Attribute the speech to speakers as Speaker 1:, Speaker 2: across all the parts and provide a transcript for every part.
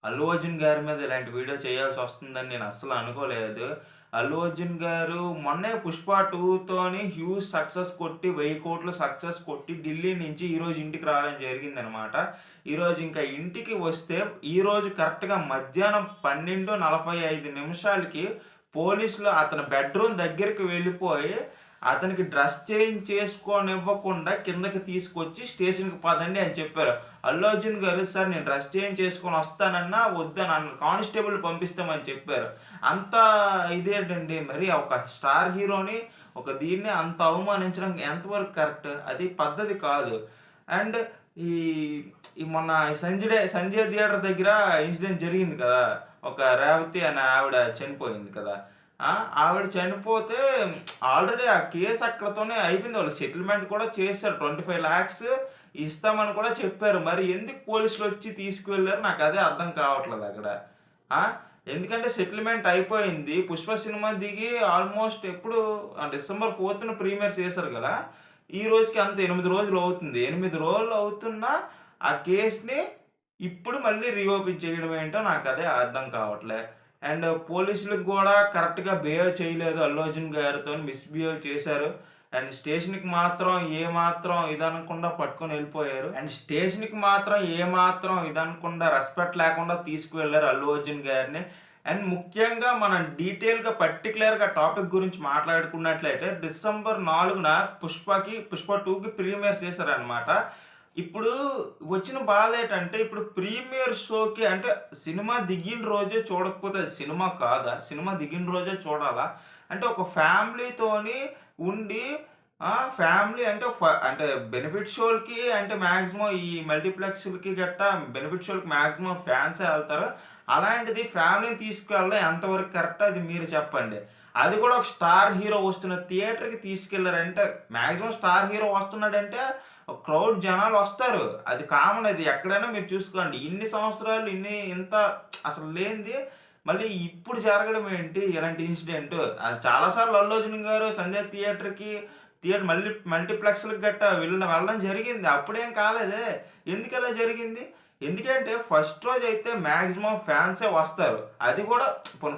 Speaker 1: అల్లు అర్జున్ గారి మీద ఇలాంటి వీడియో చేయాల్సొస్తుందని నేను అస్సలు అనుకోలేదు. అల్లు అర్జున్ గారు మొన్నే 'పుష్ప 2' హ్యూజ్ సక్సెస్ కొట్టి 10,00,00,000 సక్సెస్ కొట్టి ఢిల్లీ నుంచి ఈరోజు ఇంటికి రావడం జరిగిందనమాట. ఈరోజు ఇంకా ఇంటికి వస్తే ఈరోజు కరెక్ట్‌గా మధ్యాహ్నం 12:45 పోలీసులు అతని బెడ్‌రూమ్ దగ్గరికి వెళ్ళిపోయి అతనికి డ్రెస్ చేంజ్ చేసుకోనివ్వకుండా కిందకి తీసుకొచ్చి స్టేషన్‌కి పదండి అని చెప్పారు. అల్లు అర్జున్ గారు సార్ నేను డ్రెస్ చేంజ్ చేసుకొని వస్తానన్నా వద్దని కానిస్టేబుల్‌ని పంపిస్తామని చెప్పారు. అంత ఇదేంటండి మరి ఒక స్టార్ హీరోని దీన్ని అంత అవమానించడం ఎంతవరకు కరెక్ట్? అది పద్ధతి కాదు. అండ్ ఈ ఈ మొన్న సంజయ్ థియేటర్ దగ్గర ఇన్సిడెంట్ జరిగింది కదా! ఒక రేవతి అనే ఆవిడ చనిపోయింది కదా! ఆ! ఆవిడ చనిపోతే ఆల్రెడీ ఆ కేస్ అక్కడితోనే అయిపోయింది. వాళ్ళకి సెటిల్‌మెంట్ కూడా చేసారు. 25,00,000 ఇస్తామని కూడా చెప్పారు. మరి ఎందుకు పోలీసులొచ్చి తీసుకువెళ్లారు నాకదే అర్థం కావట్లేదక్కడ. ఆ! ఎందుకంటే సెటిల్‌మెంట్ అయిపోయింది. 'పుష్ప' సినిమా దిగి ఆల్‌మోస్ట్ ఎప్పుడు డిసెంబర్ 4థ్ ప్రీమియర్ చేశారు గదా! ఈ రోజుకి అంత 8 రోజులు అవుతుంది. 8 రోజులు అవుతున్నా ఆ కేస్‌ని ఇప్పుడు మళ్ళీ రీఓపెన్ చేయడం ఏంటో నాకదే అర్థం కావట్లే. అండ్ పోలీసులకు గూడా కరెక్ట్‌గా బిహేవ్ చేయలేదు. అల్లు అర్జున్ గారితోని మిస్‌బిహేవ్ చేశారు. అండ్ స్టేషన్‌కి మాత్రం ఏమాత్రం ఇదనకుండా పట్టుకొనెళ్ళిపోయారు. అండ్ స్టేషన్‌కి మాత్రం ఏమాత్రం ఇదనకుండా రెస్పెక్ట్ లేకుండా తీసుకువెళ్లారు అల్లు అర్జున్ గారిని. అండ్ ముఖ్యంగా మనం డీటెయిల్‌గా పర్టిక్యులర్‌గా టాపిక్ గురించి మాట్లాడుకున్నట్లయితే డిసెంబర్ 4న 'పుష్ప 2'కి ప్రీమియర్ చేశారనమాట. ఇప్పుడు వచ్చిన బాధేంటంటే, ఇప్పుడు ప్రీమియర్ షోకి అంటే సినిమా దిగిన రోజే చూడకపోతే అది సినిమా కాదా? సినిమా దిగిన రోజే చూడాలా? అంటే ఒక ఫ్యామిలీతోని ఉండి ఫ్యామిలీ అంటే అంటే బెనిఫిట్ షోలకి అంటే మాక్సిమం ఈ మల్టీప్లెక్స్‌లకి గట్టా బెనిఫిట్ షోలకి మాక్సిమం ఫ్యాన్సే ఎళ్తారు. అలాంటిది ఫ్యామిలీని తీసుకెళ్ళడం ఎంతవరకు కరెక్ట్ అది మీరు చెప్పండి. అది కూడా ఒక స్టార్ హీరో వస్తున్న థియేటర్‌కి తీసుకెళ్లారంటే మాక్సిమం స్టార్ హీరో వస్తున్నాడంటే ఒక క్రౌడ్ జనాలొస్తారు. అది కామన్ అది ఎక్కడైనా మీరు చూసుకోండి. ఇన్ని సంవత్సరాలు ఇంత అసలు లేనిది మళ్ళీ ఇప్పుడు జరగడం ఏంటి ఇలాంటి ఇన్సిడెంటు. అది చాలా సార్లు అల్లు అర్జున్ గారు సంధ్య మల్టీప్లెక్స్‌లకి గట్టా వెళ్ళడం జరిగింది. అప్పుడేం కాలేదే. ఎందుకలా జరిగింది? ఎందుకంటే ఫస్ట్ రోజైతే మాక్సిమం ఫ్యాన్సే వస్తారు. అది కూడా పోనీ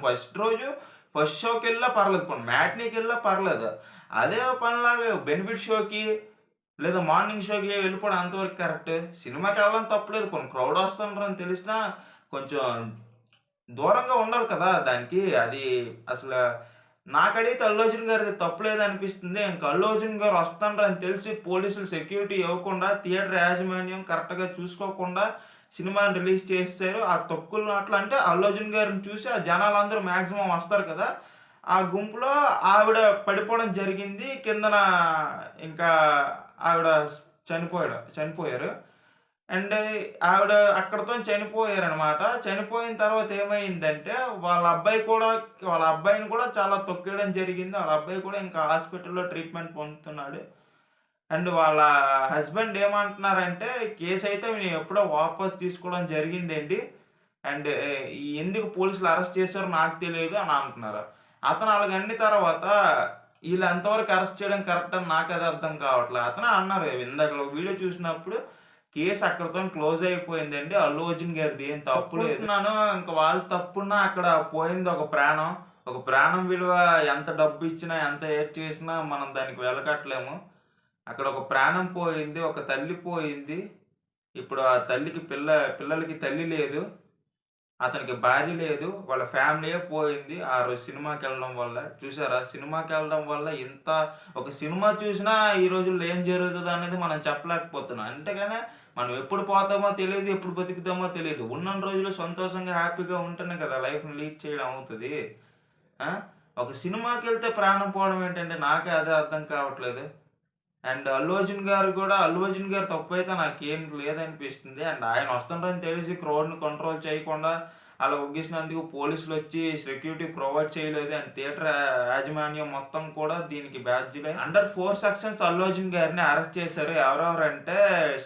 Speaker 1: ఫస్ట్ షోకెళ్ళినా పర్లేదు. పోనీ మ్యాట్నీకెళ్ళినా పర్లేదు. అదే పనిలాగా బెనిఫిట్ షోకి లేదా మార్నింగ్ షోకి వెళ్ళిపోవడం అంతవరకు కరెక్ట్. సినిమాకెళ్ళడం తప్పులేదు. పోనీ క్రౌడొస్తున్నారని తెలిసినా కొంచెం దూరంగా ఉండాలి కదా! దానికి. అది అసల నాకడిగితే అల్లు అర్జున్ గారిది తప్పు లేదనిపిస్తుంది. ఇంక అల్లు అర్జున్ గారు వస్తున్నారని తెలిసి పోలీసులు సెక్యూరిటీ ఇవ్వకుండా, థియేటర్ యాజమాన్యం కరెక్ట్‌గా చూసుకోకుండా సినిమాని రిలీజ్ చేసేసారు. ఆ తొక్కులమాటలు అంటే అల్లు అర్జున్ గారిని చూసి ఆ జనాలందరూ మాక్సిమం వస్తారు కదా! ఆ గుంపులో ఆవిడ పడిపోవడం జరిగింది. కిందన ఇంకా ఆవిడ చనిపోయారు. అండ్ ఆవిడ అక్కడితోని చనిపోయారనమాట. చనిపోయిన తర్వాత ఏమైందంటే, వాళ్ళ అబ్బాయిని కూడా చాలా తొక్కేయడం జరిగింది. వాళ్ళ అబ్బాయి కూడా ఇంకా హాస్పిటల్‌లో ట్రీట్‌మెంట్ పొందుతున్నాడు. అండ్ వాళ్ళ హస్బెండ్ ఏమంటున్నారంటే, కేసయితే నేనెప్పుడో వాపస్ తీసుకోవడం జరిగిందండి. అండ్ ఎందుకు పోలీసులు అరెస్ట్ చేశారో నాకు తెలియదు అని అంటున్నారు. అతను అలాగన్న తర్వాత ఈళ్ళు ఎంతవరకు అరెస్ట్ చేయడం కరెక్ట్ అని నాకదే అర్థం కావట్లే. అతనే అన్నారు ఇందాకడ ఒక వీడియో చూసినప్పుడు కేస్ అక్కడితోని క్లోజ్ అయిపోయిందండి. అల్లు అర్జున్ గారిది ఏం తప్పు లేదు. ఇంక వాళ్ళది తప్పున్నా అక్కడ పోయింది ఒక ప్రాణం. ఒక ప్రాణం విలువ ఎంత డబ్బిచ్చినా, ఎంత ఏటి చేసినా మనం దానికి వెలకట్టలేము. అక్కడ ఒక ప్రాణం పోయింది. ఒక తల్లి పోయింది. ఇప్పుడు ఆ తల్లికి పిల్లలకి తల్లి లేదు. అతనికి భార్య లేదు. వాళ్ళ ఫ్యామిలీయే పోయింది. ఆ రోజు సినిమాకెళ్ళడం వల్ల. చూసారా? సినిమాకెళ్ళడం వల్ల ఒక సినిమా చూసినా ఈ రోజుల్లో ఏం జరుగుతదనేది మనం చెప్పలేకపోతున్నాం. అంతేగాని మనం ఎప్పుడు పోతామో తెలీదు. ఎప్పుడు బతుకుతామో తెలీదు. ఉన్నన్ని రోజులు సంతోషంగా, హ్యాపీగా ఉంటేనే కదా లైఫ్‌ని లీడ్ చేయడం అవుతది. ఆ! ఒక సినిమాకెళ్తే ప్రాణం పోవడం ఏంటండి? నాకే అదే అర్థం కావట్లేదు. అండ్ అల్లు అర్జున్ గారి తప్పైతే నాకేం లేదనిపిస్తుంది. అండ్ ఆయన వస్తుండ్రని తెలిసి క్రౌడ్‌ని కంట్రోల్ చేయకుండా అలా ఒగ్గేసినందుకు పోలీసులొచ్చి సెక్యూరిటీ ప్రొవైడ్ చేయలేదు. అండ్ థియేటర్ యాజమాన్యం మొత్తం కూడా దీనికి బాధ్యులే. అండర్ 4 సెక్షన్స్ అల్లు అర్జున్ గారిని అరెస్ట్ చేశారు. ఎవరెవరంటే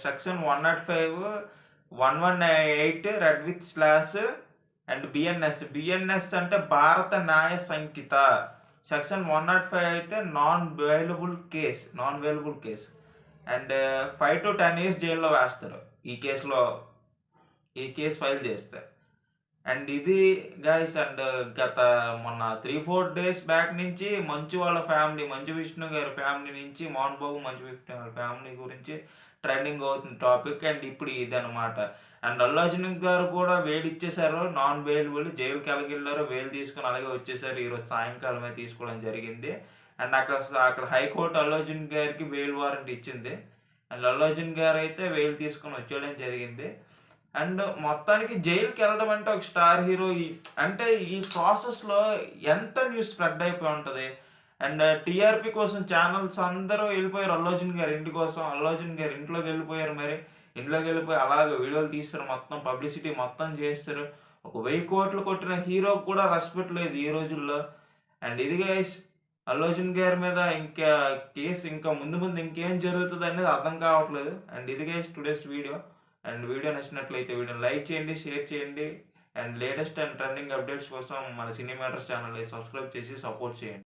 Speaker 1: section 105, 118 read with slash and BNS. BNS అంటే భారత న్యాయ సంహిత. సెక్షన్ 105 అయితే non bailable case. And 5-10 years జైల్‌లో వేస్తారు. ఈ కేసులో ఈ కేస్ ఫైల్ చేస్తే. అండ్ ఇది గైస్ అండ్ గత మొన్న 3, 4 డేస్ బ్యాక్ నుంచి మంచు వాళ్ళ ఫ్యామిలీ, మంచు విష్ణు గారి ఫ్యామిలీ నుంచి మోహన్ బాబు, మంచు విష్ణు గారి ఫ్యామిలీ గురించి ట్రెండింగ్ అవుతుంది టాపిక్. అండ్ ఇప్పుడు ఇదనమాట. అండ్ అల్లు అర్జున్ గారు కూడా బెయిల్ ఇచ్చేసారు. Non bailable. జైలుకి ఎలాగెళ్లారో బెయిల్ తీసుకొని అలాగే వచ్చేసారు. ఈరోజు సాయంకాలమే తీసుకోవడం జరిగింది. అండ్ అక్కడ హైకోర్టు అల్లు అర్జున్ గారికి బెయిల్ వారెంట్ ఇచ్చింది. అండ్ అల్లు అర్జున్ గారైతే బెయిల్ తీసుకొని వచ్చేయడం జరిగింది. అండ్ మొత్తానికి జైలుకెళ్ళడం అంటే ఒక స్టార్ హీరో అంటే ఈ ప్రాసెస్‌లో ఎంత న్యూస్ స్ప్రెడ్ అయిపోయి ఉంటది. అండ్ టీఆర్‌పీ కోసం ఛానెల్స్ అందరూ ఎళ్ళిపోయారు అల్లు అర్జున్ గారి ఇంటి కోసం. అల్లు అర్జున్ గారి ఇంట్లోకెళ్ళిపోయారు మరి. ఇంట్లోకెళ్ళిపోయి అలాగే వీడియోలు తీస్తారు. మొత్తం పబ్లిసిటీ మొత్తం చేస్తారు. ఒక 1000,00,00,000 కొట్టిన హీరోకి కూడా రెస్పెక్ట్ లేదు ఈ రోజుల్లో. అండ్ ఇది గైస్ అల్లు అర్జున్ గారి మీద ఇంకా కేస్ ఇంకా ముందు ముందు ఇంకేం జరుగుతదనేది అర్థం కావట్లేదు. అండ్ ఇది guys today's video. And video నచ్చినట్లయితే వీడియోని లైక్ చేయండి, షేర్ చేయండి. And latest and trending updates కోసం మన సినీ మ్యాటర్స్ ఛానల్‌ని సబ్స్క్రైబ్ చేసి సపోర్ట్ చేయండి.